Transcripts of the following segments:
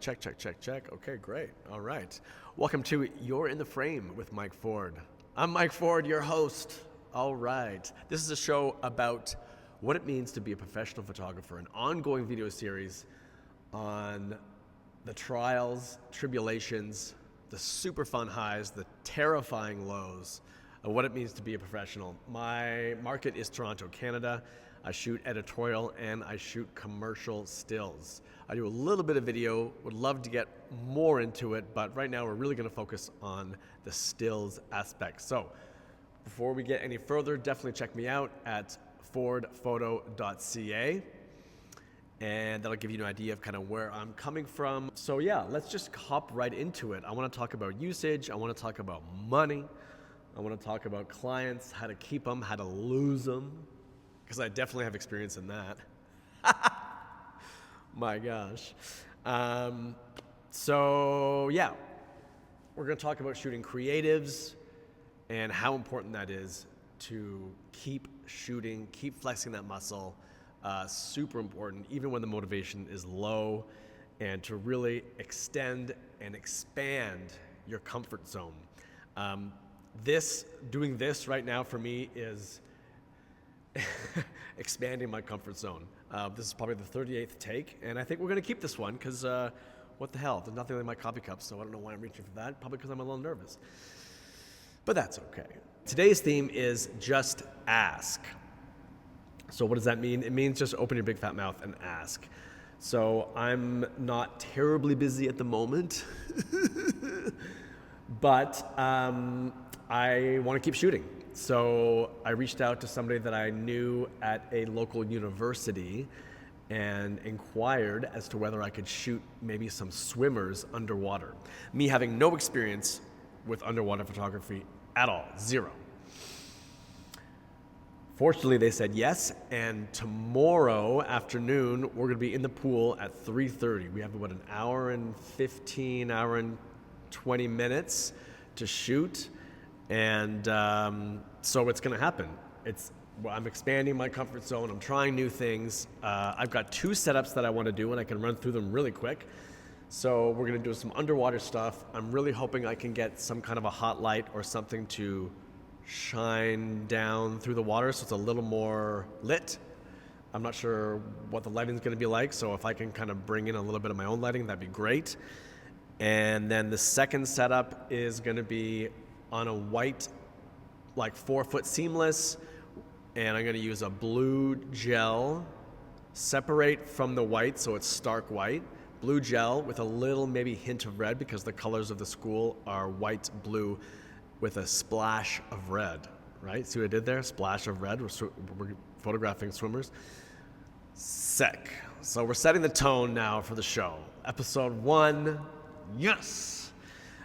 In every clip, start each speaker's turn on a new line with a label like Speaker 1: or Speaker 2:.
Speaker 1: Check, check, check, check. Okay, great. All right. Welcome to You're in the Frame with Mike Ford. I'm Mike Ford, your host. All right. This is a show about what it means to be a professional photographer, an ongoing video series on the trials, tribulations, the super fun highs, the terrifying lows of what it means to be a professional. My market is Toronto, Canada. I shoot editorial and I shoot commercial stills. I do a little bit of video, would love to get more into it, but right now we're really gonna focus on the stills aspect. So before we get any further, definitely check me out at fordphoto.ca, and that'll give you an idea of kind of where I'm coming from. So yeah, let's just hop right into it. I wanna talk about usage, I wanna talk about money, I wanna talk about clients, how to keep them, how to lose them, because I definitely have experience in that. My gosh. So yeah, we're gonna talk about shooting creatives and how important that is to keep shooting, keep flexing that muscle. Super important, even when the motivation is low, and to really extend and expand your comfort zone. Doing this right now for me is expanding my comfort zone. This is probably the 38th take, and I think we're gonna keep this one because what the hell? There's nothing in my coffee cup, so I don't know why I'm reaching for that. Probably because I'm a little nervous. But that's okay. Today's theme is just ask. So what does that mean? It means just open your big fat mouth and ask. So I'm not terribly busy at the moment, but I want to keep shooting. So I reached out to somebody that I knew at a local university and inquired as to whether I could shoot maybe some swimmers underwater. Me having no experience with underwater photography at all, zero. Fortunately, they said yes, and tomorrow afternoon, we're gonna be in the pool at 3:30. We have about an hour and 15, hour and 20 minutes to shoot. And so it's gonna happen. I'm expanding my comfort zone. I'm trying new things. I've got two setups that I wanna do, and I can run through them really quick. So we're gonna do some underwater stuff. I'm really hoping I can get some kind of a hot light or something to shine down through the water so it's a little more lit. I'm not sure what the lighting's gonna be like, so if I can kind of bring in a little bit of my own lighting, that'd be great. And then the second setup is gonna be on a white, like 4-foot seamless, and I'm gonna use a blue gel, separate from the white so it's stark white, blue gel with a little maybe hint of red because the colors of the school are white, blue, with a splash of red, right? See what I did there? Splash of red, we're photographing swimmers. Sick. So we're setting the tone now for the show. Episode 1, yes!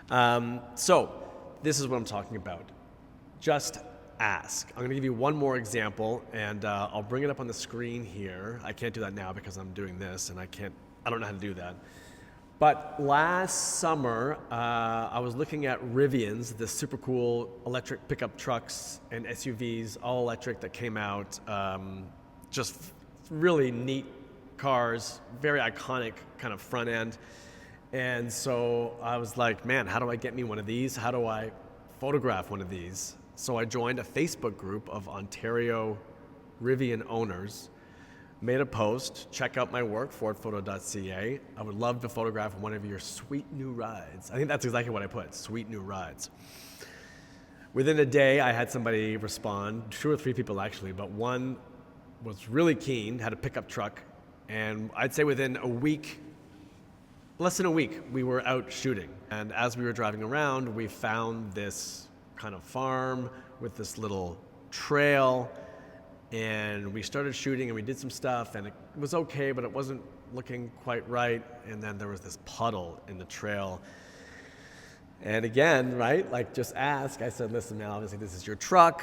Speaker 1: So this is what I'm talking about. Just ask. I'm gonna give you one more example, and I'll bring it up on the screen here. I can't do that now because I'm doing this, and I don't know how to do that. But last summer, I was looking at Rivians, the super cool electric pickup trucks and SUVs, all electric that came out. Just really neat cars, very iconic kind of front end. And so I was like, man, how do I get me one of these? How do I photograph one of these? So I joined a Facebook group of Ontario Rivian owners, made a post, check out my work, fordphoto.ca. I would love to photograph one of your sweet new rides. I think that's exactly what I put, sweet new rides. Within a day, I had somebody respond, 2 or 3 people actually, but one was really keen, had a pickup truck, and I'd say within a week, less than a week, we were out shooting. And as we were driving around, we found this kind of farm with this little trail, and we started shooting and we did some stuff, and it was okay, but it wasn't looking quite right. And then there was this puddle in the trail. And again, right, like just ask. I said, listen, man, obviously this is your truck.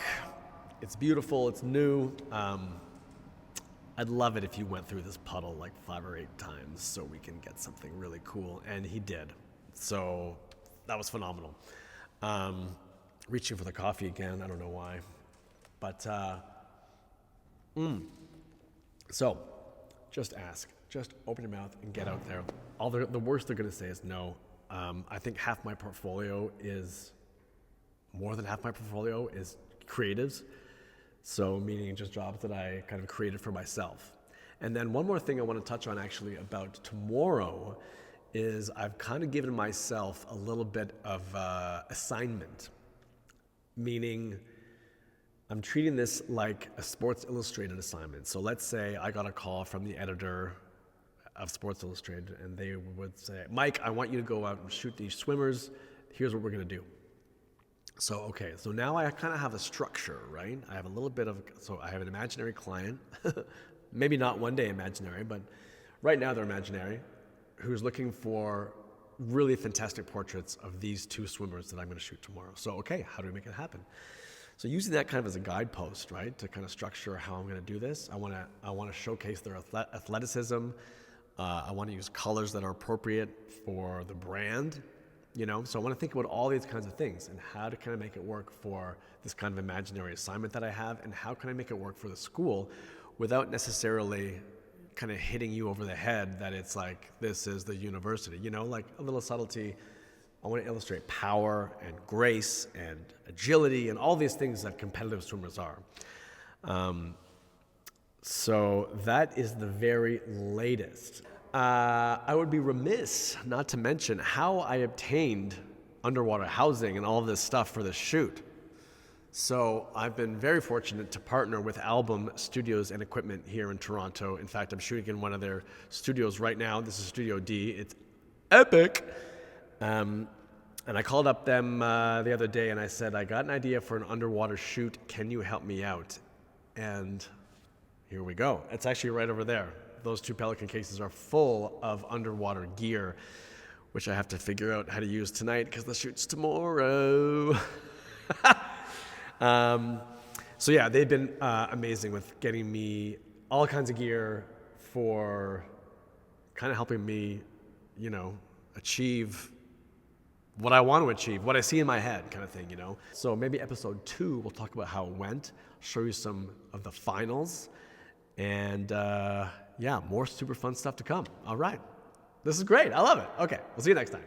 Speaker 1: It's beautiful, it's new. I'd love it if you went through this puddle like 5 or 8 times so we can get something really cool. And he did. So that was phenomenal. Reaching for the coffee again, I don't know why. But, so just ask. Just open your mouth and get out there. the worst they're going to say is no. I think more than half my portfolio is creatives. So meaning just jobs that I kind of created for myself. And then one more thing I want to touch on actually about tomorrow is I've kind of given myself a little bit of assignment, meaning I'm treating this like a Sports Illustrated assignment. So let's say I got a call from the editor of Sports Illustrated and they would say, Mike, I want you to go out and shoot these swimmers. Here's what we're going to do. So now I kind of have a structure, right? I have a little bit of, so I have an imaginary client, maybe not one day imaginary, but right now they're imaginary, who's looking for really fantastic portraits of these two swimmers that I'm going to shoot tomorrow. So, how do we make it happen? So using that kind of as a guidepost, right, to kind of structure how I'm going to do this, I want to showcase their athleticism. I want to use colors that are appropriate for the brand, So I want to think about all these kinds of things and how to kind of make it work for this kind of imaginary assignment that I have, and how can I make it work for the school without necessarily kind of hitting you over the head that it's like, this is the university, like a little subtlety. I want to illustrate power and grace and agility and all these things that competitive swimmers are. So that is the very latest. I would be remiss not to mention how I obtained underwater housing and all this stuff for this shoot. So I've been very fortunate to partner with Album Studios and Equipment here in Toronto. In fact, I'm shooting in one of their studios right now. This is Studio D. It's epic. And I called up them the other day and I said, I got an idea for an underwater shoot. Can you help me out? And here we go. It's actually right over there. Those two Pelican cases are full of underwater gear, which I have to figure out how to use tonight because the shoot's tomorrow. So yeah, they've been amazing with getting me all kinds of gear for kind of helping me, achieve what I want to achieve, what I see in my head kind of thing, So maybe episode 2, we'll talk about how it went, show you some of the finals, and more super fun stuff to come. All right. This is great. I love it. Okay, we'll see you next time.